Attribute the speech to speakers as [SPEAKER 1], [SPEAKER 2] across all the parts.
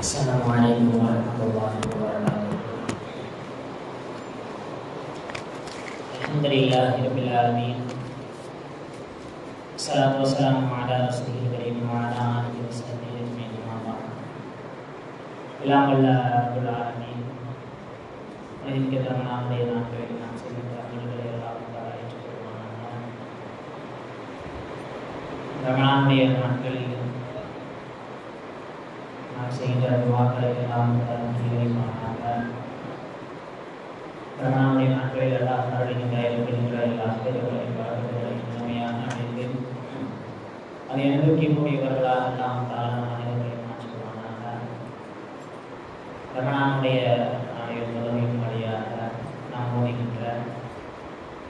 [SPEAKER 1] Assalamualaikum warahmatullahi wabarakatuh. Alhamdulillahirabbil alamin. Wassalatu wassalamu ala rasulil karim wa ala alihi washabbihi ajma'in. Alhamdulillahirabbil alamin. Mungkin kita menamai nampai dengan sebentar dari Allah Taala itu bermanfaat. Menamai nampai sehingga doa dalam diri maafkan karena dengan adalah hari ini dari Allah dari namanya amin alian itu kipu ibarat Allah Taala dari maafkan karena dia ayat dalam Maria namun kita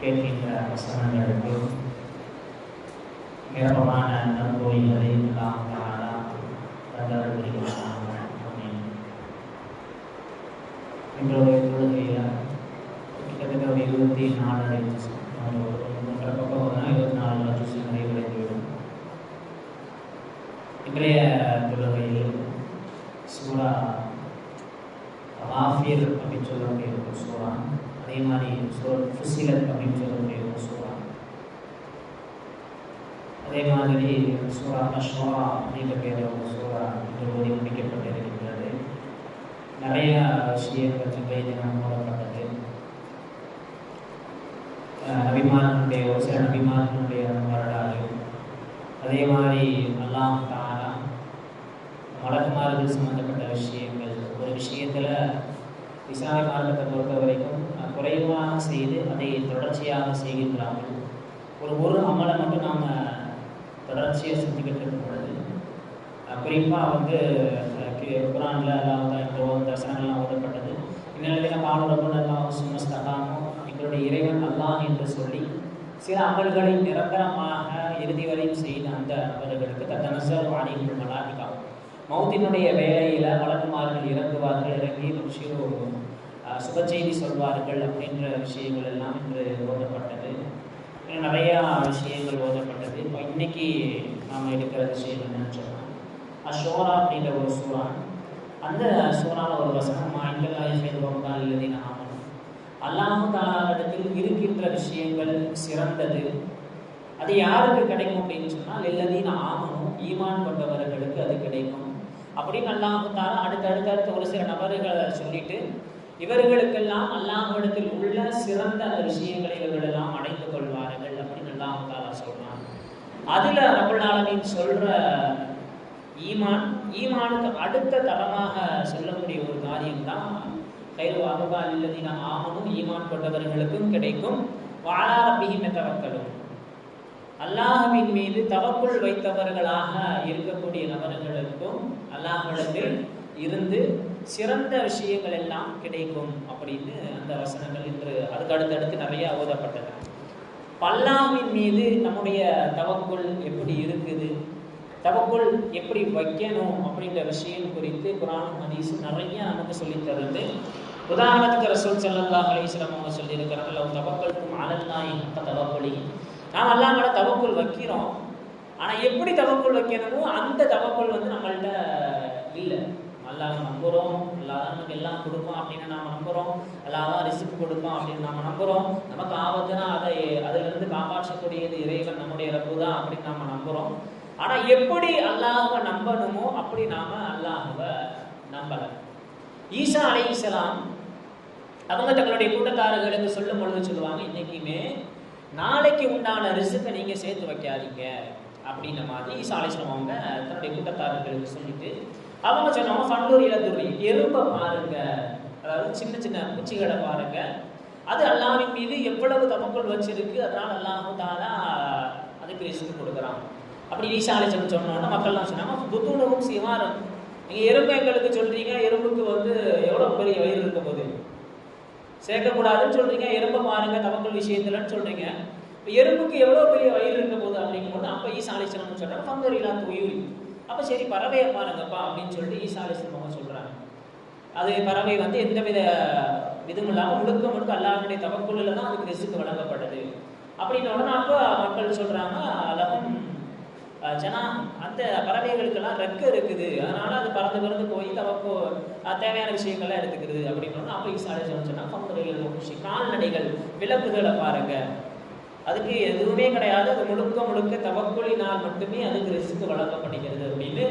[SPEAKER 1] ketika pesanan dari mereka pemahaman dan boleh dari Allah Taala pada hari ini. kita mengikuti nada itu beberapa orang itu nada itu sendiri berdua. Ikliya dulu surah Al-Afir kami coba ke surah Al-Imani surah Fussilat kami coba ke surah Al-Imani surah Ash-Shura ini ke surah itu dimiliki pada kita. நிறைய விஷயங்கள் சங்கேதனம் மூலப்பட்டது. நபிமார்களுடைய ஒரு சில நபிமார்களுடைய வரலாறு, அதே மாதிரி அல்லாஹ் தஆலா மலக்குமார்கள் சம்பந்தப்பட்ட விஷயங்கள், ஒரு விஷயத்தில் இஸ்லாமிய மார்க்கத்தை பொறுத்த வரைக்கும் குறைவாக செய்து அதை தொடர்ச்சியாக செய்கின்றார்கள். ஒரு அமலை மட்டும் நாம் தொடர்ச்சியாக செஞ்சுக்கிட்டு இருக்கும் பொழுது குறிப்பாக குரானில் அல்லாஹ் இந்த வசனங்கள்லாம் ஓதப்பட்டது. இந்நிலையில பாலுறவு அல்லாஹ் சுமஸ்தகாமோ எங்களுடைய இறைவன் அல்லாஹ் என்று சொல்லி சில அமல்களை நிரந்தரமாக இறுதி வரையும் செய்த அந்த நபர்களுக்கு தனசல் வாணிகள் மலாதிகா மௌத்தினுடைய வேலையில் வழக்குமார்கள் இறங்குவார்கள், இறங்கி சுப செய்தி சொல்வார்கள் அப்படின்ற விஷயங்கள் எல்லாம் இன்று ஓதப்பட்டது. நிறையா விஷயங்கள் ஓதப்பட்டது. இப்போ இன்னைக்கு நாம் எடுக்கிற விஷயம் என்னன்னு சொன்னால் அஷோரா அப்படின்ற ஒரு சூறா. அந்த சூறான ஒரு வசனம் அல்லாஹ் தஆலாவிடத்தில் இருக்கின்ற விஷயங்கள் சிறந்தது. அது யாருக்கு கிடைக்கும் அப்படின்னு சொன்னால் இல்லதீன ஆமனு ஈமான் கொண்டவர்களுக்கு அது கிடைக்கும் அப்படின்னு அல்லாஹ் தஆலா அடுத்தடுத்த ஒரு சில நபர்களை சொல்லிட்டு இவர்களுக்கெல்லாம் அல்லாஹ்விடத்தில் உள்ள சிறந்த விஷயங்களை இவர்கள் எல்லாம் அடைந்து கொள்வார்கள் அப்படின்னு அல்லாஹ் தஆலா சொல்றாங்க. அதுல ரப்பல் ஆலமீன் சொல்ற ஈமானுக்கு அடுத்த தரமாக சொல்லக்கூடிய ஒரு காரியம் தான் கைரு அபகா இல்லதீன ஆமனும் ஈமான் கொண்டவர்களுக்கும் கிடைக்கும் வஅலா ரப்பிஹிம் யதவக்கலும் அல்லாஹ்வின் மீது தவக்குல் வைத்தவர்களாக இருக்கக்கூடிய நபர்களுக்கும் அல்லாஹ்விடத்தில் இருந்து சிறந்த விஷயங்கள் எல்லாம் கிடைக்கும் அப்படின்னு அந்த வசனங்கள் இன்று அதுக்கு அடுத்தடுத்து நிறைய ஓதப்பட்டது. அல்லாஹ்வின் மீது நம்முடைய தவக்குல் எப்படி இருக்குது, தவக்குல் எப்படி வைக்கணும் அப்படின்ற விஷயம் குறித்து குர்ஆன் ஹதீஸ் நிறைய நமக்கு சொல்லித் தருது. உதாரணத்துக்கு ரசூல் ஸல்லல்லாஹு அலைஹி வஸல்லம் அவங்க சொல்லியிருக்கிறாங்க, லவ் தவக்கல்தும் அலல்லாஹி ஹக்க தவக்குலி. நாம் அல்லாஹ் மேலே தவக்குல் வைக்கிறோம், ஆனால் எப்படி தவக்குல் வைக்கணுமோ அந்த தவக்குல் நம்மள்கிட்ட இல்லை. அல்லாஹ் நம்புகிறோம், அல்லாஹ் தான் நமக்கு எல்லாம் கொடுப்போம் அப்படின்னு நாம் நம்புகிறோம், அல்லாஹ் தான் ரிஸ்க் கொடுப்போம் அப்படின்னு நாம் நம்புகிறோம், நமக்கு ஆபத்துனா அதிலிருந்து காப்பாற்றக்கூடியது இறைவன் நம்முடைய ரப்பு தான் அப்படின்னு நாம் நம்புகிறோம். ஆனால் எப்படி அல்லாஹ்வை நம்பணுமோ அப்படி நாம் அல்லாஹ்வை நம்பலை. ஈசா அலைஹிஸ்ஸலாம் அவங்க தங்களுடைய கூட்டத்தாரர்களுக்கு சொல்லும் பொழுது சொல்லுவாங்க, இன்னைக்குமே நாளைக்கு உண்டான ரிஸ்க்கை நீங்கள் சேர்த்து வைக்காதீங்க அப்படின்ற மாதிரி ஈசா அலைஹிஸ்ஸலாம் அவங்க தன்னுடைய கூட்டத்தாரர்களுக்கு சொல்லிட்டு அவங்க சொன்னாங்க, ஃபண்டூர் இலதுரி எறும்பை பாருங்க, அதாவது சின்ன சின்ன பூச்சிகளை பாருங்க, அது அல்லாஹ்வின் மீது எவ்வளவு தவக்குல் வச்சிருக்கு, அதனால் அல்லாஹ் தஆலா அதுக்கு ரிஸ்க் கொடுக்குறாங்க அப்படி ஈசா அலைஹிஸ்ஸலாம் சொன்னோன்னா மக்கள்லாம் சொன்னாங்க, புத்தூனவும் சிவாரம், நீங்கள் எறும்பு எங்களுக்கு சொல்கிறீங்க, எறும்புக்கு எவ்வளோ பெரிய வயிறு இருக்க போது சேர்க்கக்கூடாதுன்னு சொல்கிறீங்க, எறும்பை பாருங்க தவக்குல் விஷயத்துலன்னு சொல்கிறீங்க, இப்போ எறும்புக்கு எவ்வளோ பெரிய வயிறு இருக்க போகுது அப்படிங்கும்போது அப்போ ஈசா அலைஹிஸ்ஸலாம் சொல்கிறாங்க, ஃபந்தூர் இலா துயூரி, அப்போ சரி பறவையை பாருங்கப்பா அப்படின்னு சொல்லிட்டு ஈசா அலைஹிஸ்ஸலாம் அவங்க சொல்கிறாங்க. அது பறவை எந்த விதம் இல்லாமல் முழுக்க அல்லாஹ்வுடைய தவக்குல்ல தான் அதுக்கு ரிஸ்க் வழங்கப்படுது அப்படின்னு உடனே அப்போ மக்கள் சொல்கிறாங்க, ஜனா அந்த பறவைகளுக்கெல்லாம் ரெக்க இருக்குது, அதனால அது பறந்து போய் நமக்கு தேவையான விஷயங்கள்லாம் எடுத்துக்கிறது அப்படின்னு. அப்போ ஈசா அலைஹிஸ்ஸலாம் சொன்னா கால்நடைகள் விலங்குகளை பாருங்க, அதுக்கு எதுவுமே கிடையாது, அது முழுக்க தவக்குலினால் மட்டுமே அதுக்கு ரிஸ்க் வழங்கப்படுகிறது அப்படின்னு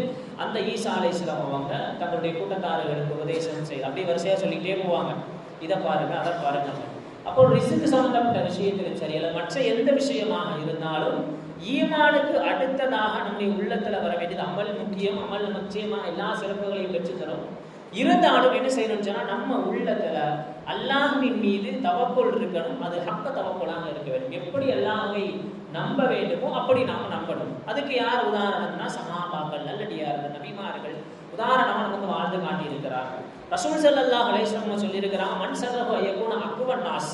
[SPEAKER 1] அந்த ஈசா அலைஹிஸ்ஸலாம் அவங்க தங்களுடைய கூட்டத்தார்களுக்கு உபதேசம் செய்து அப்படி வரிசையா சொல்லிட்டே போவாங்க. இதை பாருங்க, அதை பாருங்க. அப்போ ரிஸ்க் சம்பந்தப்பட்ட விஷயத்திலும் சரி, அல்லது மற்ற எந்த விஷயமாக இருந்தாலும் ஈமானுக்கு அடுத்ததாக நம்முடைய உள்ளத்துல வர வேண்டியது அமல் முக்கியம். அமல் நிச்சயமாக எல்லா சிறப்புகளையும் பெற்று தரும். இருந்தாலும் என்ன செய்யணும்னு சொன்னா, நம்ம உள்ளத்துல அல்லாஹ்வின் மீது தவக்குல் இருக்கணும். அது ஹக்க தவக்குலாக இருக்க வேண்டும். எப்படி அல்லாஹ்வை நம்ப வேண்டுமோ அப்படி நாம நம்பணும். அதுக்கு யார் உதாரணம்னா சஹாபாக்கள், நல்லடியார்கள், நபிமார்கள் உதாரணமா நமக்கு வாழ்ந்து காட்டி இருக்கிறார்கள். ரசூல் ஸல்லல்லாஹு அலைஹி வஸல்லம் சொல்லியிருக்கிறாங்க, மன் ஸர்ரஹு அய்யகுன அக்வன் நாஸ்,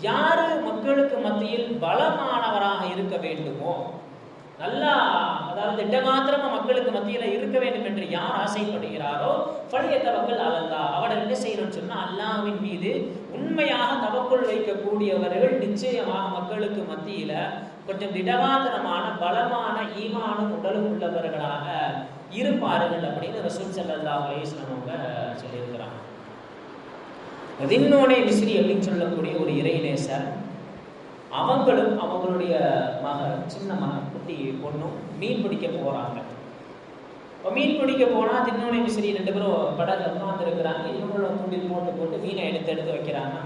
[SPEAKER 1] யாரு மக்களுக்கு மத்தியில் பலமானவராக இருக்க வேண்டுமோ, நல்லா அதாவது திட்டமாத்திரமா மக்களுக்கு மத்தியில இருக்க வேண்டும் என்று யார் ஆசைப்படுகிறாரோ ஃபலியத்தவக்கல் அலல்லாஹ், அவனை என்ன செய்யணும்னு சொன்னா அல்லாஹ்வின் மீது உண்மையாக தவக்குல் வைக்கக்கூடியவர்கள் நிச்சயமாக மக்களுக்கு மத்தியில கொஞ்சம் திடமாத்திரமான பலமான ஈமானும் உடலும் உள்ளவர்களாக இருப்பார்கள் அப்படின்னு ரசூல் ஸல்லல்லாஹு அலைஹி வஸல்லம் அவங்க சொல்லியிருக்கிறாங்க. தின்னூனை மிஸ்ரி அப்படின்னு சொல்லக்கூடிய ஒரு இறைநேசர், அவங்களும் அவங்களுடைய சின்ன மகன் குட்டி பொண்ணும் மீன் பிடிக்க போறாங்க. மீன் பிடிக்க போனா தின்னூனை மிஸ்ரி 2 பேரும் படகுல உட்கார்ந்து இருக்கிறாங்க. இவங்களும் தூண்டில் போட்டு மீனை எடுத்து வைக்கிறாங்க.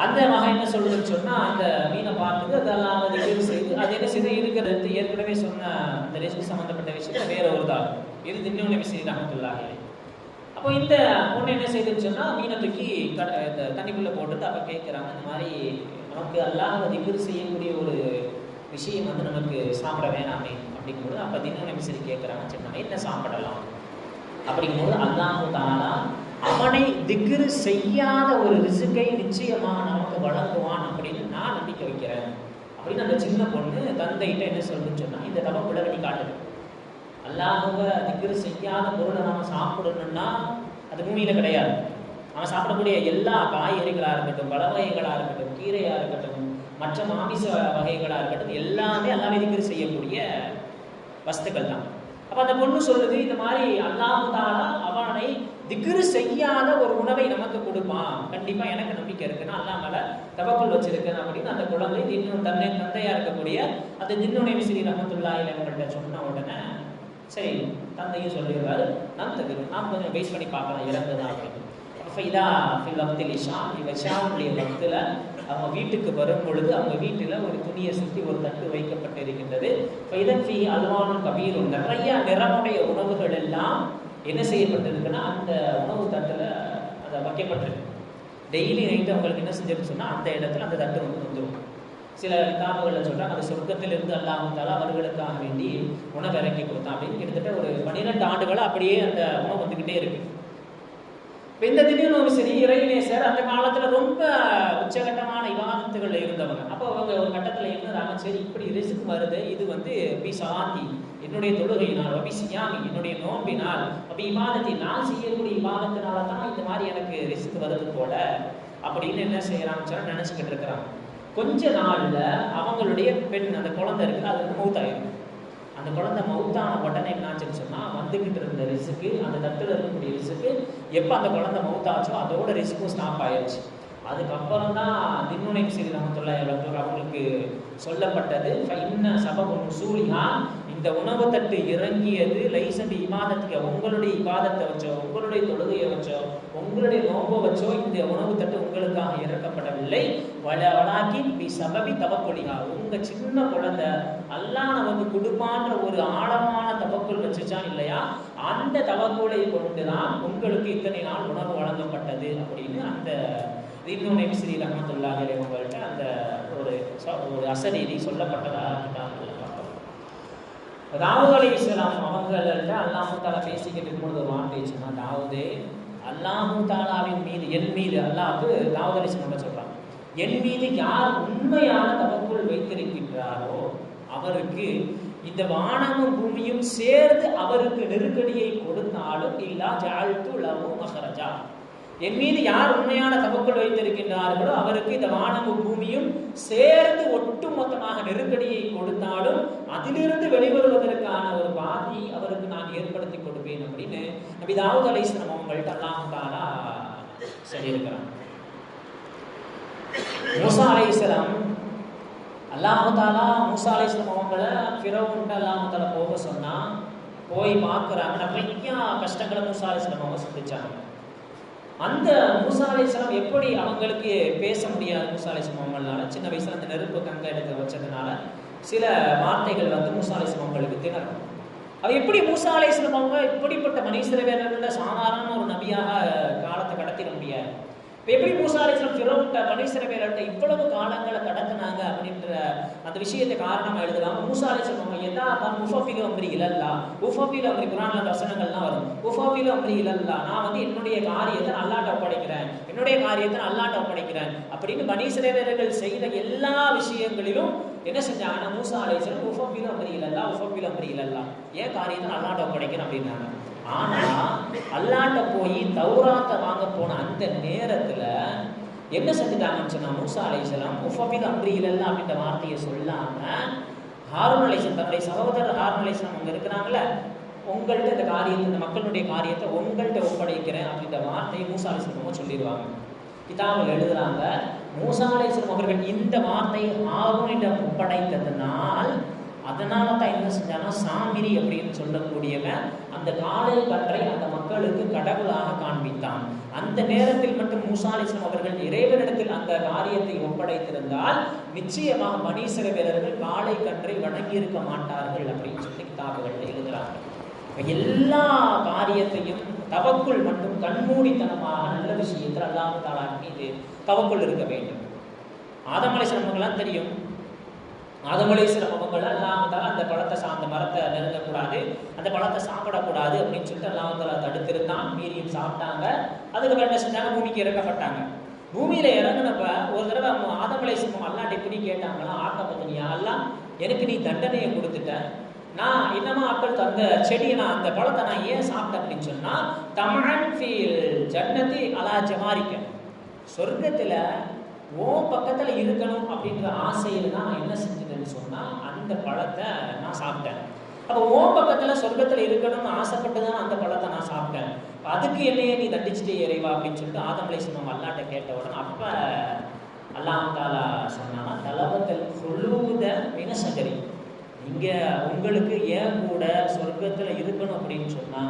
[SPEAKER 1] அந்த மகன் என்ன சொல்றதுன்னு சொன்னா, அந்த மீனை பார்த்துட்டு அதெல்லாம் திக்ர் செய்து அது என்ன செய்து இருக்கிறது ஏற்கனவே சொன்ன அந்த ரிஸ்க் சம்பந்தப்பட்ட விஷயத்துல வேற ஒரு தான். இது தின்னூனை மிஸ்ரி ரஹ்மத்துல்லாஹி அலைஹி. அப்போ இந்த பொண்ணு என்ன செய்யுதுன்னு சொன்னா, மீனை தூக்கி தண்ணிக்குள்ள போட்டுட்டு அப்ப கேட்கிறாங்க, இந்த மாதிரி நமக்கு அல்லாஹ் திக்ர் செய்யக்கூடிய ஒரு விஷயம் நமக்கு சாப்பிட வேணாமே அப்படிங்கும்போது, அப்ப தின்னூனை மிஸ்ரி கேட்கிறாங்க, சரி நம்ம என்ன சாப்பிடலாம் அப்படிங்கும்போது, அல்லாஹ் தஆலா அவனை திக்ர் செய்யாத ஒரு ரிஸ்கை நிச்சயமாக நமக்கு வழங்குவான் அப்படின்னு நான் நம்பிக்கை வைக்கிறேன் அப்படின்னு அந்த சின்ன பொண்ணு தந்தைகிட்ட என்ன சொல்லுன்னு சொன்னா, இந்த தவக்குல வெளி காட்டுது. அல்லாஹ்வை திக்ர் செய்யாத பொருளை நாம சாப்பிடணும்னா அது பூமியில கிடையாது. நாம சாப்பிடக்கூடிய எல்லா காய்கறிகளா இருக்கட்டும், பழ வகைகளா இருக்கட்டும், கீரையா இருக்கட்டும், மற்ற மாமிச வகைகளா இருக்கட்டும், எல்லாமே அல்லாஹ்வை திக்ர் செய்யக்கூடிய வஸ்துக்கள் தான். அப்ப அந்த பொண்ணு சொல்லுது, இந்த மாதிரி அல்லாஹ் தஆலா அவனை திக்ர் செய்யாத ஒரு உணவை நமக்கு கொடுப்பான், கண்டிப்பா எனக்கு நம்பிக்கை இருக்குன்னா அல்லாஹ் மேல தவக்குல் வச்சிருக்கேன் அப்படின்னு அந்த குழந்தை தந்தையா இருக்கக்கூடிய அந்த தின்னூனை மிஸ்ரி ரஹ்மத்துல்லாஹி அலைஹி அவங்கள்ட்ட சொன்ன உடனே, சரி தந்தையும் சொல்லிடுறாரு, நாம் கொஞ்சம் வெயிட் பண்ணி பார்க்கலாம் இறந்ததா அப்படின்னு. ஃபைதா ஃபில் வக்தில் இஷா, இஷாவுடைய வக்தில் அவங்க வீட்டுக்கு வரும் பொழுது அவங்க வீட்டில் ஒரு துணியை சுற்றி ஒரு தட்டு வைக்கப்பட்டிருக்கின்றது. ஃபைதன் ஃபீ அல்வானும் கபீரும், நிறைய நிறமுடைய உணவுகள் எல்லாம் என்ன செய்யப்பட்டிருக்குன்னா அந்த உணவு தட்டில் அதை வைக்கப்பட்டிருக்கு. டெய்லி நைட்டு அவங்களுக்கு என்ன செஞ்சிருக்கு சொன்னால் அந்த இடத்துல அந்த தட்டு வந்துடும். சில கிதாபுகளில் சொல்கிறாங்க, அந்த சொர்க்கத்திலிருந்து அல்லாஹ் தஆலா அவர்களுக்காக வேண்டி உணவு இறக்கி கொடுத்தான் அப்படின்னு. கிட்டத்தட்ட ஒரு 12 ஆண்டுகளாக அப்படியே அந்த உணவு வந்துக்கிட்டே இருக்கு. இப்போ இந்த திடீர்னு சரி இறைநேசர் அந்த காலத்தில் ரொம்ப உச்சகட்டமான இபாதத்துகள் இருந்தவங்க. அப்போ அவங்க ஒரு கட்டத்தில் என்னதாங்க, சரி இப்படி ரிஸ்க் வருது, இது பி சலாத்தி என்னுடைய தொழுகையினால், அபி சியாமி என்னுடைய நோம்பினால், அப்படி இபாதத்தை நான் செய்யக்கூடிய இபாதத்தினால தான் இந்த மாதிரி எனக்கு ரிஸ்க் வருது போல அப்படின்னு என்ன செய்யறாங்கன்னு நினச்சிக்கிட்டு இருக்கிறாங்க. கொஞ்ச நாள்ல அவங்களுடைய பெண் அந்த குழந்தை இருக்குது அது மௌத்தாயிருக்கு. அந்த குழந்தை மௌத்தான உடனே என்னாச்சுன்னு சொன்னா, வந்துகிட்டு இருந்த ரிஸ்க்கு, அந்த தட்டுல இருக்கக்கூடிய ரிஸ்க்கு எப்போ அந்த குழந்தை மௌத்தாச்சோ அதோட ரிஸ்க்கும் ஸ்டாப் ஆயிடுச்சு. அதுக்கப்புறம் தான் தின்னூனை மிஸ்ரி ரஹ்மத்துல்லாஹி அலைஹி அவங்களுக்கு சொல்லப்பட்டது, இன்ன சபபு நுசூலிஹா, இந்த உணவு தட்டு இறங்கியது லைசபி இபாதத்துக்கு, உங்களுடைய இபாதத்தை வச்சோ, உங்களுடைய தொழுகையை வச்சோ, உங்களுடைய நோம்பை வச்சோ இந்த உணவு தட்டு உங்களுக்காக இறக்கப்படவில்லை. வலாக்கி பி சபபி தவக்குலிஹா, உங்க சின்ன குழந்தை அல்லாஹ் நமக்கு கொடுப்பான்ற ஒரு ஆழமான தவக்குல் வச்சுச்சா இல்லையா, அந்த தவக்குலை கொண்டுதான் உங்களுக்கு இத்தனை நாள் உணவு வழங்கப்பட்டது அப்படின்னு அந்த தின்னூனை மிஸ்ரி ரஹ்மத்துல்லாஹி அலைஹி அவங்கள்ட்ட அந்த ஒரு அசரீதி சொல்லப்பட்டதாக கிதாபுல பார்க்கிறோம். தாவூத் அலைஹிஸ்ஸலாம் அவங்கள்ட்ட அல்லாஹ் தஆலா பேசிக்கிட்டு இருக்கும்போது ஒரு வார்த்தை சொன்னா, தாவூதே அல்லாஹ் தஆலாவின் மீது, என் மீது, அல்லாஹ்வுக்கு தாவூத் அலைஹிஸ்ஸலாம் சொல்றாங்க, என் மீது யார் உண்மையான தவக்குல் வைத்திருக்கின்றாரோ அவருக்கு இந்த வானமும் பூமியும் சேர்ந்து அவருக்கு நெருக்கடியை கொடுத்தாலும் இல்லா ஜஅல்து லஹு மஹரஜா, என் மீது யார் உண்மையான தவக்குள் வைத்திருக்கின்றார்களோ அவருக்கு இந்த வானமும் பூமியும் சேர்ந்து ஒட்டுமொத்தமாக நெருக்கடியை கொடுத்தாலும் அதிலிருந்து வெளிவருவதற்கான ஒரு பாதையை அவருக்கு நான் ஏற்படுத்தி கொடுப்பேன் அப்படின்னு நபி தாவூத் அலைஹிஸ்ஸலாம் அவங்கள்ட்ட அல்லாஹ் தஆலா சொல்லியிருக்கிறான். மூசா அலைஹிஸ்ஸலாம் அல்லாஹ் தஆலா மூசா அலைஹிஸ்ஸலாம் அவங்கள ஃபிரௌன்ட்ட அல்லாஹ் தஆலா போக சொன்னா போய் பார்க்குறாங்க. நிறைய கஷ்டங்களை மூசா அலைஹிஸ்ஸலாம் அவங்க சந்திச்சாங்க. அந்த மூசா அலைஹிஸ்ஸலாம் எப்படி அவங்களுக்கு பேச முடியாது மூசா அலைஹிஸ்ஸலாம் அவங்களால சின்ன வயசுல அந்த நெருப்பு கங்க எடுத்து வச்சதுனால சில வார்த்தைகள் வந்து மூசா அலைஹிஸ்ஸலாம் அவங்களுக்கு திணறும். அது எப்படி மூசா அலைஹிஸ்ஸலாம் அவங்க இப்படிப்பட்ட மனிதர்கள் சாதாரண ஒரு நபியாக காலத்தை கடத்திட முடியாது. இப்போ எப்படி மூசா அலைஹிஸ்ஸலாம் ஃபிரௌன்ட்ட பனி இஸ்ரவேலர்ட்ட இவ்வளவு காலங்களை கடத்தினாங்க அப்படின்ற அந்த விஷயத்தை காரணமாக எழுதுவாங்க. மூசா அலைஹிஸ்ஸலாம் அவங்க எல்லாம் உஃபஃபிலு அம்ரி இலல்லா, உஃபஃபிலு அம்ரி குர்ஆன்ல வசனங்கள்லாம் வரும். உஃபஃபிலு அம்ரி இலல்லா, நான் வந்து என்னுடைய காரியத்தை அல்லாஹ்ட்ட ஒப்படைக்கிறேன், என்னுடைய காரியத்தை அல்லாஹ்ட்ட ஒப்படைக்கிறேன் அப்படின்னு பனி இஸ்ரவேலர்கள் செய்த எல்லா விஷயங்களிலும் என்ன செஞ்சாங்கன்னா மூசா அலைஹிஸ்ஸலாம் உஃபஃபிலு அம்ரி இலல்லா, உஃபஃபிலு அம்ரி இலல்லா, ஏன் காரியத்தை அல்லாஹ்ட்ட ஒப்படைக்கிறேன் அப்படின்னாங்க. ஆனா அல்லாஹ்ட்ட போய் தௌராத்தை வாங்க போன அந்த நேரத்துல என்ன செஞ்சுட்டாங்கன்னு சொன்னா மூசா அலைஹிஸ்ஸலாம் உஃபஃபிலு அம்ரி இலல்லா அப்படின்ற வார்த்தையை சொல்லாம ஹாரூன் அலைஹிஸ்ஸலாம் தன்னுடைய சகோதரர் ஹாரூன் அலைஹிஸ்ஸலாம் அவங்க இருக்கிறாங்களே, உங்கள்கிட்ட இந்த காரியத்தை இந்த மக்களுடைய காரியத்தை உங்கள்கிட்ட ஒப்படைக்கிறேன் அப்படின்ற வார்த்தையை மூசா அலைஹிஸ்ஸலாம் சொல்லிடுவாங்க. கிதாபில் எழுதுறாங்க மூசா அலைஹிஸ்ஸலாம் அவர்கள் இந்த வார்த்தை ஹாரூனிடம் ஒப்படைத்ததனால் அதனால தான் என்ன செஞ்சானா சாமிரி அப்படின்னு சொல்லக்கூடியவன் அந்த காளை கன்றை அந்த மக்களுக்கு கடவுளாக காண்பித்தான். அந்த நேரத்தில் மட்டும் மூசா அலைஹிஸ்ஸலாம் அவர்கள் இறைவனிடத்தில் அந்த காரியத்தை ஒப்படைத்திருந்தால் நிச்சயமாக பனி இஸ்ரவேலர்கள் காளை கன்றை வணங்கி இருக்க மாட்டார்கள் அப்படின்னு சொல்லி கிதாபுகள் எழுதுறாங்க. எல்லா காரியத்தையும் தவக்குள் மட்டும் கண்மூடித்தனமாக நல்ல விஷயத்தில் அல்லாஹ் தஆலா மீது தவக்குள் இருக்க வேண்டும். ஆதம் அலைஹிஸ்ஸலாம் அவங்களாம் தெரியும். ஆதம் அலைஹிஸ்ஸலாம் அவங்கள அல்லாஹ் தஆலா அந்த பழத்தை சார்ந்த மரத்தை நெருங்கக்கூடாது, அந்த பழத்தை சாப்பிடக்கூடாது அப்படின்னு சொல்லிட்டு அல்லாஹ் தஆலா தடுத்திருந்தான். மீறியும் சாப்பிட்டாங்க. அதுக்கப்புறம் என்ன செஞ்சாங்க, பூமிக்கு இறக்கப்பட்டாங்க. பூமியில இறங்கினப்ப ஒரு தடவை ஆதம் அலைஹிஸ்ஸலாம் அல்லாஹ்ட்ட இப்படி கேட்டாங்களா, ஆக்கப்பத்தனியா அல்லாஹ் எனக்கு நீ தண்டனையை கொடுத்துட்ட, நான் என்னமா ஆக்கள் அந்த செடியை நான் அந்த பழத்தை நான் ஏன் சாப்பிட்டேன் அப்படின்னு சொன்னா தமன் ஃபீல் ஜன்னதி அலா ஜமாரிக்க, சொர்க்கத்துல ஓ பக்கத்துல இருக்கணும் அப்படின்ற ஆசையில தான் நான் என்ன செஞ்சேன்னு சொன்னா அந்த பழத்தை நான் சாப்பிட்டேன். அப்போ ஓ பக்கத்துல சொர்க்கத்துல இருக்கணும்னு ஆசைப்பட்டுதான் அந்த பழத்தை நான் சாப்பிட்டேன். அதுக்கு என்னையே நீ தண்டிச்சுட்டே இறைவா அப்படின்னு சொல்லிட்டு ஆதம் அலைஹிஸ்ஸலாம் அல்லாஹ்ட்ட கேட்ட உடனே அப்ப அல்லாஹ் தஆலா சொன்னானா தலவத்தல் ஹுலூத மின ஷஜரி, நீங்க உங்களுக்கு ஏன் கூட சொர்க்கத்துல இருக்கணும் அப்படின்னு சொன்னா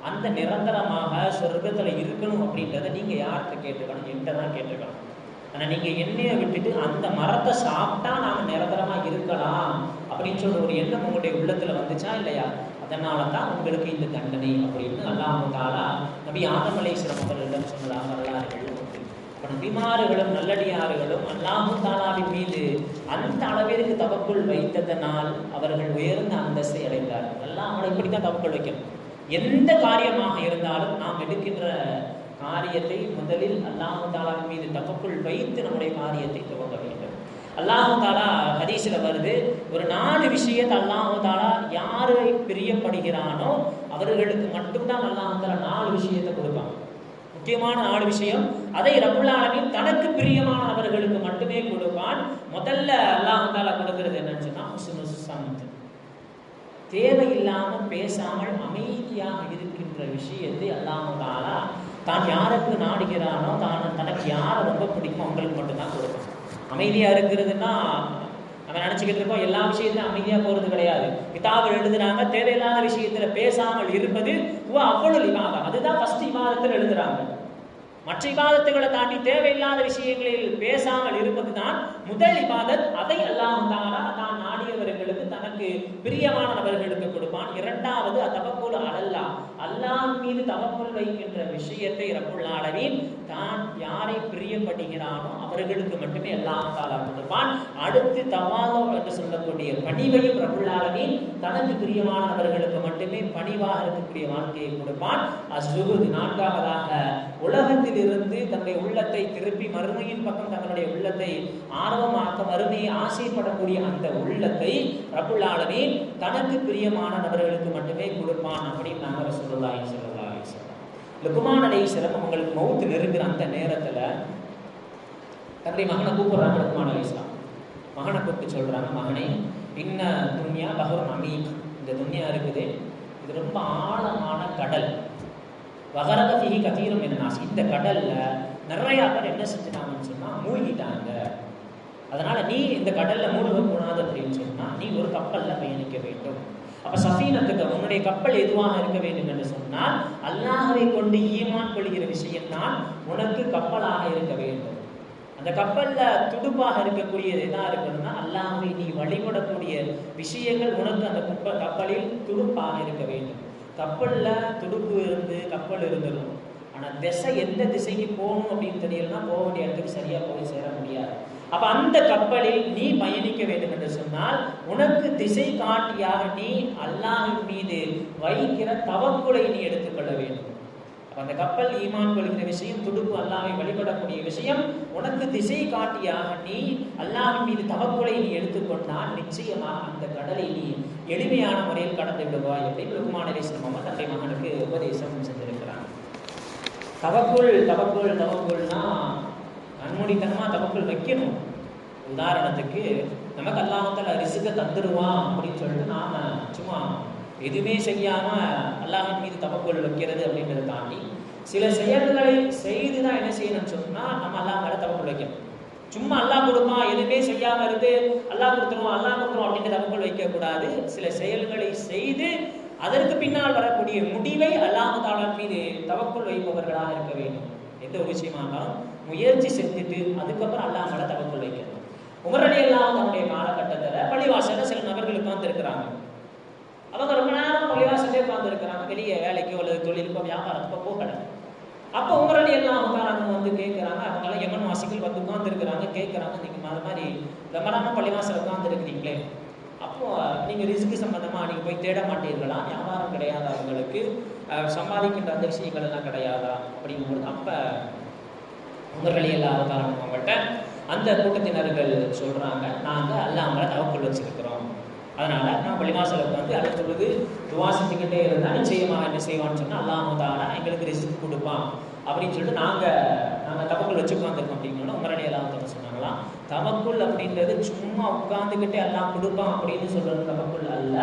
[SPEAKER 1] அந்த நிரந்தரமாக சொர்க்கத்துல இருக்கணும் அப்படின்றத நீங்க யார்கிட்ட கேட்டுக்கணும், என்கிட்ட தான் கேட்டுக்கணும். ஆனா நீங்க எண்ணெயை விட்டுட்டு அந்த மரத்தை சாப்பிட்டா நாம நிரந்தரமா இருக்கலாம் அப்படின்னு சொல்ற ஒரு எண்ணம் உங்களுடைய உள்ளத்துல வந்துச்சா இல்லையா, அதனால தான் உங்களுக்கு இந்த தண்டனை அப்படின்னு அல்லாஹ் தஆலா நபி ஆதம் அலைஹிஸ்ஸலாம் அவர்களிடம் சொன்னதாக வரலாறுகள் உண்டு. நபிமார்களும் நல்லடியார்களும் அல்லாஹ் தஆலாவின் மீது அந்த அளவிற்கு தவக்குள் வைத்ததனால் அவர்கள் உயர்ந்த அந்தஸ்தை அடைந்தார்கள். அல்லாஹ் அவங்களை இப்படித்தான் தவக்குள் வைக்கணும். எந்த காரியமாக இருந்தாலும் நாம் எடுக்கின்ற காரியத்தை முதலில் அல்லாஹ் தஆலாவின் மீது தவக்குள் வைத்து நம்முடைய காரியத்தை துவங்க வேண்டும். அல்லாஹ் தஆலா ஹதீஸ்ல வருது, ஒரு 4 விஷயத்தை அல்லாஹ் தஆலா யாரை பிரியப்படுகிறானோ அவர்களுக்கு மட்டும்தான் அல்லாஹ் தஆலா 4 விஷயத்தை கொடுப்பாங்க. முக்கியமான 4 விஷயம், அதை ரப்புல் ஆலமீன் தனக்கு பிரியமானவர்களுக்கு மட்டுமே கொடுப்பான். முதல்ல அல்லாஹ் தஆலா கொடுக்கிறது என்னன்னு சொன்னா ஹுஸ்னுஸ் ஸம்த், தேவையில்லாமல் பேசாமல் அமைதியாக இருக்கின்ற விஷயத்தை அல்லாஹ் தஆலா தான் யாருக்கு நாடுகிறானோ தனக்கு யாரை ரொம்ப பிடிக்குமோ அவங்களுக்கு மட்டும்தான் கொடுப்பான். அமைதியா இருக்கிறதுனா நம்ம நினைச்சுக்கிட்டு இருக்கோம் எல்லா விஷயத்தையும் அமைதியா போறது கிடையாது. கிதாபில் எழுதுறாங்க தேவையில்லாத விஷயத்துல பேசாமல் இருப்பது அவ்வளவு இபாதத், அதுதான் ஃபர்ஸ்ட் இபாதத்தில் எழுதுறாங்க. மற்ற இபாதத்துகளை தாண்டி தேவையில்லாத விஷயங்களில் பேசாமல் இருப்பதுதான் முதல் இபாதத். அதை அல்லாஹ் தஆலா தான் நாடியவர்களுக்கு தனக்கு பிரியமான நபர்களுக்கு கொடுப்பான். இரண்டாவது தவக்குல் அலல்லாஹ், அல்லாஹ் மீது தவக்குல் வைக்கின்ற விஷயத்தை ரப்புல் ஆலமீன் தான் யாரை பிரியப்படுகிறானோ அவர்களுக்கு மட்டுமே அல்லாஹ் தஆலா கொடுப்பான். அடுத்து தவாது என்று சொல்லக்கூடிய பணிவையும் ரப்புல் ஆலமீன் தனக்கு பிரியமான நபர்களுக்கு மட்டுமே பணிவாக இருக்கக்கூடிய வாழ்க்கையை கொடுப்பான். அஸ்ஸுஹுத், நான்காவதாக உலகத்தில் இருந்து தன்னுடைய உள்ளத்தை திருப்பி மறுமையின் பக்கம் தன்னுடைய உள்ளத்தை ஆர்வமாக்க மறுமையை ஆசைப்படக்கூடிய அந்த உள்ளத்தை ரப்புல் ஆலமீன் தனக்கு பிரியமான நபர்களுக்கு மட்டுமே கொடுப்பான் அப்படின்னு நாங்கள் ரசூலுல்லாஹி ஸல்லல்லாஹு அலைஹி வஸல்லம். லுக்மான் அலைஹிஸ்ஸலாம் அவங்களுக்கு மௌத் நெருங்குற அந்த நேரத்துல தன்னுடைய மகனை கூப்பிடுறாங்க. லுக்மான் அலைஹிஸ்ஸலாம் மகனை கூப்பிட்டு சொல்றாங்க, மகனே இன்ன துன்யா பஹருன் அமீக், இந்த துன்யா இருக்குது இது ரொம்ப ஆழமான கடல். வகரக ஃபீஹி கதீரும் மினன் நாஸ், இந்த கடல்ல நிறைய பேர் என்ன செஞ்சுட்டாங்கன்னு சொன்னா மூழ்கிட்டாங்க. அதனால நீ இந்த கடல்ல மூழ்கக்கூடாது அப்படின்னு சொன்னா நீ ஒரு கப்பல்ல பயணிக்க வேண்டும். அப்ப சஃபீனத்துக்கு உன்னுடைய கப்பல் எதுவாக இருக்க வேண்டும் என்று சொன்னால் அல்லாஹ்வை கொண்டு ஈமான் கொள்கிற விஷயம் தான் உனக்கு கப்பலாக இருக்க வேண்டும். அந்த கப்பல்ல துடுப்பாக இருக்கக்கூடியது எதா இருக்கணும்னா அல்லாஹ்வை நீ வழிபடக்கூடிய விஷயங்கள் உனக்கு அந்த கப்பலில் துடுப்பாக இருக்க வேண்டும். கப்பல்ல துடுப்பு இருந்து கப்பல் இருந்துடும், ஆனா திசை எந்த திசைக்கு போகணும் அப்படின்னு தெரியலன்னா போக வேண்டிய இடத்துக்கு சரியா போய் சேர முடியாது. அப்ப அந்த கப்பலில் நீ பயணிக்க வேண்டும் என்று சொன்னால் உனக்கு திசை காட்டியாக நீ அல்லாஹ்வின் மீது வைக்கிற தவக்குலை நீ எடுத்துக்கொள்ள வேண்டும். அந்த கப்பல் ஈமான் கொள்கிற விஷயம், துடுப்பு அல்லாஹ்வை வழிபடக்கூடிய விஷயம், உனக்கு திசை காட்டியாக நீ அல்லாஹ்வின் மீது தவக்குலை நீ எடுத்துக்கொண்டால் நிச்சயமாக அந்த கடலை நீ எளிமையான முறையில் கடந்து விடுவாய் அப்படின்னு லுக்மான் அலைஹிஸ்ஸலாம் தன்னுடைய மகனுக்கு உபதேசம் செஞ்சிருக்கிறாங்க. தவக்குல்னா கண்மூடித்தனமா தவக்குல் வைக்கணும். உதாரணத்துக்கு நமக்கு அல்லாஹ் தஆலா ரிஸ்க தந்துருவான் அப்படின்னு சொல்லிட்டு நாம சும்மா எதுவுமே செய்யாம அல்லாஹ்வின் மீது தவக்குல் வைக்கிறது அப்படின்றத தாண்டி சில செயல்களை செய்துதான் என்ன செய்யணும்னு சொன்னா நம்ம அல்லாஹ் மேல தவக்குல் வைக்கணும். சும்மா அல்லாஹ் கொடுப்பான் எதுவுமே செய்யாம இருந்து அல்லாஹ் கொடுத்துருவோம் அப்படின்ற தவக்குல் வைக்க கூடாது. சில செயல்களை செய்து அதற்கு பின்னால் வரக்கூடிய முடிவை அல்லாஹ் தஆலா மீது தவக்குல் வைப்பவர்களாக இருக்க வேண்டும். எந்த ஒரு விஷயமா இருந்தாலும் முயற்சி செஞ்சுட்டு அதுக்கப்புறம் அல்லாஹ் மேல தவக்குல் வைக்கணும். உமர் ரலியல்லாஹு அன்ஹு தன்னுடைய காலகட்டத்தில் பள்ளிவாசல்ல சில நபர்கள் உட்கார்ந்து இருக்கிறாங்க. அவங்க ரொம்ப நேரம் பள்ளிவாசலே உட்கார்ந்து இருக்கிறாங்க, வெளியே வேலைக்கோ அல்லது தொழிலுக்கோ வியாபாரத்துக்கோ போகல. அப்போ உமர் ரலியல்லாஹு அன்ஹு வந்து கேட்குறாங்க, அவங்களாம் யமன் வாசிகள் வந்து உட்கார்ந்து இருக்கிறாங்க, கேட்குறாங்க, நீங்கள் அது மாதிரி ரொம்ப பள்ளிவாசல் உட்கார்ந்து இருக்கிறீங்களே, அப்போ நீங்கள் ரிஸ்க் சம்பந்தமாக நீங்கள் போய் தேட மாட்டீர்களா? வியாபாரம் கிடையாதா அவங்களுக்கு? சம்பாதிக்கின்ற அந்த விஷயங்கள் எல்லாம் கிடையாதா அப்படிங்கும்போது அப்போ உமர் ரலியல்லாஹு அன்ஹு அவங்கள்ட்ட அந்த கூட்டத்தினர்கள் சொல்கிறாங்க, நாங்கள் அல்லாஹ் மேல தவக்குல் வச்சிருக்கிறோம், அதனால நான் பள்ளிவாசலுக்கு வந்து அதை சொல்லுது துவா செஞ்சுக்கிட்டே இருந்தால் நிச்சயமாக என்ன செய்வான்னு சொன்னால் அல்லாஹ் தஆலா எங்களுக்கு ரிஸ்க் கொடுப்பான் அப்படின்னு சொல்லிட்டு நாங்கள் தவக்குல் வச்சு உட்காந்துருக்கோம் அப்படின்னா உமர் ரலியல்லாஹு அன்ஹு சொன்னாங்களாம், தவக்குல் அப்படின்றது சும்மா உட்காந்துக்கிட்டே அல்லாஹ் கொடுப்பான் அப்படின்னு சொல்றது தவக்குல் அல்ல.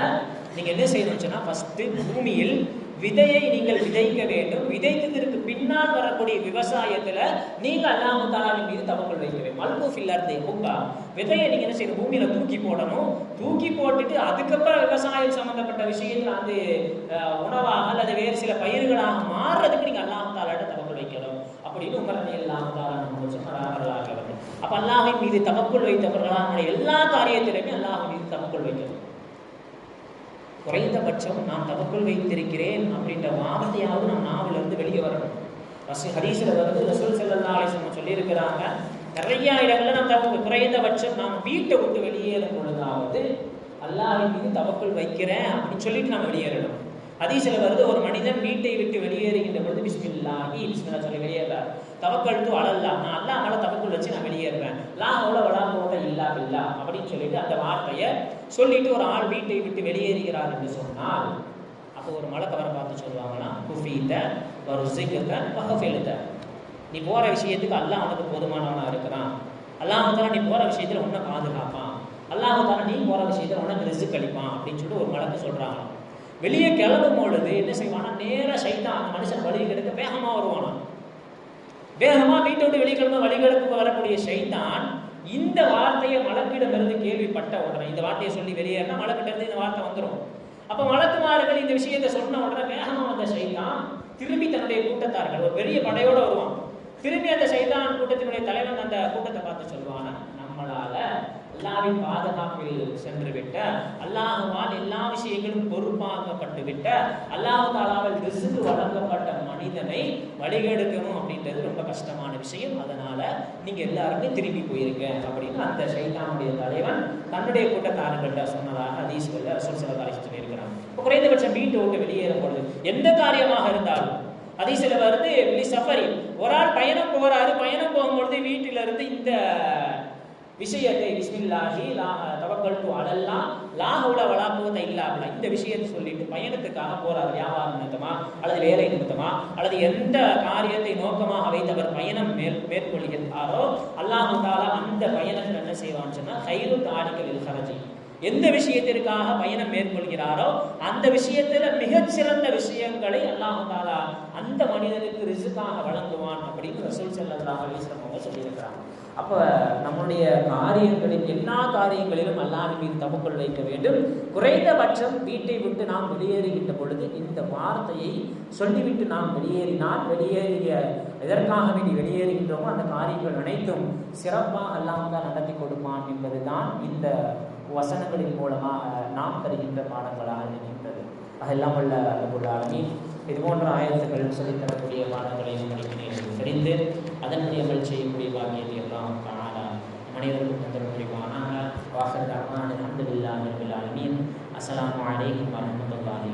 [SPEAKER 1] நீங்கள் என்ன செய்யணும்னு சொன்னால் ஃபஸ்ட்டு பூமியில் விதையை நீங்கள் விதைக்க வேண்டும். விதைத்ததற்கு பின்னால் வரக்கூடிய விவசாயத்துல நீங்க அல்லாஹ் தஆலாவின் மீது தவக்குல் வைக்க வேண்டும். மல்கு ஃபில் அர்தி ஹுப்பா, விதையை நீங்க என்ன செய்யணும், பூமியில தூக்கி போடணும். தூக்கி போட்டுட்டு அதுக்கப்புறம் விவசாயம் சம்பந்தப்பட்ட விஷயத்துல அது உணவாக அல்லது வேறு சில பயிர்களாக மாறுறதுக்கு நீங்க அல்லாஹ் தஆலாட்ட தவக்குல் வைக்கணும் அப்படின்னு உமர் ரலியல்லாஹு தஆலா சொன்னார்கள். அப்ப அல்லாஹ்வின் மீது தவக்குல் வைத்தவர்களான எல்லா காரியத்திலுமே அல்லாஹ்வின் மீது தவக்குல் வைக்கணும். குறைந்தபட்சம் நான் தவக்குல் வைத்திருக்கிறேன் அப்படின்ற வார்த்தையாவது நம் நாவிலிருந்து வெளியே வரணும். ஹதீஸ்ல வந்து ரசூல் ஸல்லல்லாஹு அலைஹி வஸல்லம் சொல்லியிருக்கிறாங்க, நிறைய இடங்கள்ல நாம் தவக்குல் குறைந்தபட்சம் நாம் வீட்டை விட்டு வெளியேறும் பொழுதாவது அல்லாஹ்வின் மீது தவக்குல் வைக்கிறேன் அப்படின்னு சொல்லிட்டு நாம் வெளியேறணும். ஹதீஸ்ல வருது, ஒரு மனிதன் வீட்டை விட்டு வெளியேறுகின்ற பொழுது பிஸ்மில்லாஹி சொல்லி வெளியேறார். தவக்கல்து அலல்லாஹ், நான் அல்லாஹ் மேல தவக்குல் வச்சு நான் வெளியேறுவேன். லா ஹவுல வலா குவத்த இல்லா பில்லாஹ் அப்படின்னு சொல்லிட்டு அந்த வார்த்தையை சொல்லிட்டு ஒரு ஆள் வீட்டை விட்டு வெளியேறுகிறார் என்று சொன்னால் அப்போ ஒரு மலக்கவரை பார்த்து சொல்லுவாங்கன்னா, குஃபீத வருஸிகத வஹஃபிலத, நீ போற விஷயத்துக்கு அல்லாஹ் உனக்கு போதுமானவனா இருக்கிறான். அல்லாஹ் தஆலா நீ போற விஷயத்துல உன்னை பாதுகாப்பான். அல்லாஹ் தஆலா நீ போற விஷயத்துல உனக்கு ரிஸ்க் அளிப்பான் அப்படின்னு சொல்லிட்டு ஒரு மலக்கு சொல்றாங்க. வெளியே கிளம்பும் பொழுது என்ன செய்வானா, நேர சைத்தான் அந்த மனுஷன் வழி கிடக்க வேகமா வருவானா. வேகமா வீட்டை விட்டு வெளிக்கிழமை வழிகளுக்கு வரக்கூடிய ஷைத்தான் இந்த வார்த்தையை மலக்கிடமிருந்து கேள்விப்பட்ட உடனே, இந்த வார்த்தையை சொல்லி வெளியேறினா மலக்கிட்ட இருந்து இந்த வார்த்தை வந்துடும். அப்ப மலக்குமார்கள் இந்த விஷயத்தை சொன்ன உடனே வேகமா வந்த ஷைத்தான் திரும்பி தன்னுடைய கூட்டத்தார்கள் ஒரு பெரிய படையோட வருவான். திரும்பி அந்த ஷைத்தான் கூட்டத்தினுடைய தலைவன் அந்த கூட்டத்தை பார்த்து சொல்லுவான, நம்மளால அல்லாஹ்வின் பாதுகாப்பில் சென்று விட்ட, அல்லாஹ்வால் எல்லா விஷயங்களும் பொறுப்பாக்கப்பட்டு விட்ட, அல்லாஹ் தஆலாவால் ரிஸ்க் வழங்கப்பட்ட மனிதனை வழிகெடுக்கணும் அப்படின்றது ரொம்ப கஷ்டமான விஷயம். அதனால நீங்க எல்லாருமே திரும்பி போயிருக்க அப்படின்னு அந்த ஷைத்தானுடைய தலைவன் தன்னுடைய கூட்டத்தாரர்கள்ட்ட சொன்னதாக ஹதீஸ்கள்ல ரசூல் ஸல்லல்லாஹு அலைஹி வஸல்லம் சொல்லியிருக்கிறாங்க. குறைந்தபட்சம் வீட்டை விட்டு வெளியேறும் பொழுது எந்த காரியமாக இருந்தாலும் ஹதீஸ்ல வருது, சஃபரி ஒரு ஆள் பயணம் போறாரு, பயணம் போகும்பொழுது வீட்டில இருந்து இந்த விஷயத்தை பிஸ்மில்லாஹி தவக்கல்து அலல்லாஹ் லா ஹவுல வலா குவத்த இல்லா பில்லாஹ் இந்த விஷயத்தை சொல்லிட்டு பயணத்துக்காக போறார். வியாபார நிமித்தமா அல்லது வேலை நிமித்தமா அல்லது எந்த காரியத்தை நோக்கமாக வைத்தவர் பயணம் மேற்கொள்கிறாரோ அல்லாஹ் தஆலா அந்த பயணத்தில் என்ன செய்வான்னு சொன்னா கைரு தாரிக்கல் ஹரஜி, எந்த விஷயத்திற்காக பயணம் மேற்கொள்கிறாரோ அந்த விஷயத்துல மிகச்சிறந்த விஷயங்களை அல்லாஹ் தஆலா அந்த மனிதனுக்கு ரிஸ்காக வழங்குவான் அப்படின்னு ரசூல் ஸல்லல்லாஹு அலைஹி வஸல்லம் அவங்க சொல்லியிருக்கிறாங்க. அப்ப நம்முடைய காரியங்களில் எல்லா காரியங்களிலும் அல்லாஹ்வின் மீது தவக்குல் வைக்க வேண்டும். குறைந்தபட்சம் வீட்டை விட்டு நாம் வெளியேறுகின்ற பொழுது இந்த வார்த்தையை சொல்லிவிட்டு நாம் வெளியேறிய எதற்காக வேண்டி வெளியேறுகின்றோமோ அந்த காரியங்கள் அனைத்தும் சிறப்பாக அல்லாஹ் தான் நடத்தி கொடுப்பான் என்பதுதான் இந்த வசனங்களின் மூலமாக நாம் தருகின்ற பாடங்களாக இருக்கின்றது. அதெல்லாம் உள்ள ஆலமீன் இது போன்ற ஆயத்துக்கள் சொல்லித்தரக்கூடிய பாடங்களை படிக்கிறேன் தெரிந்து அதன்படி அமல் செய்யக்கூடிய பாக்கியத்தை எல்லாம் காணாத மனிதர்களுக்கு தந்தரக்கூடியவானாக வாசல் அல்ஹம்துலில்லாஹி ரப்பில் ஆலமீன். அஸ்ஸலாமு அலைக்கும் வரஹ்மத்துல்லாஹி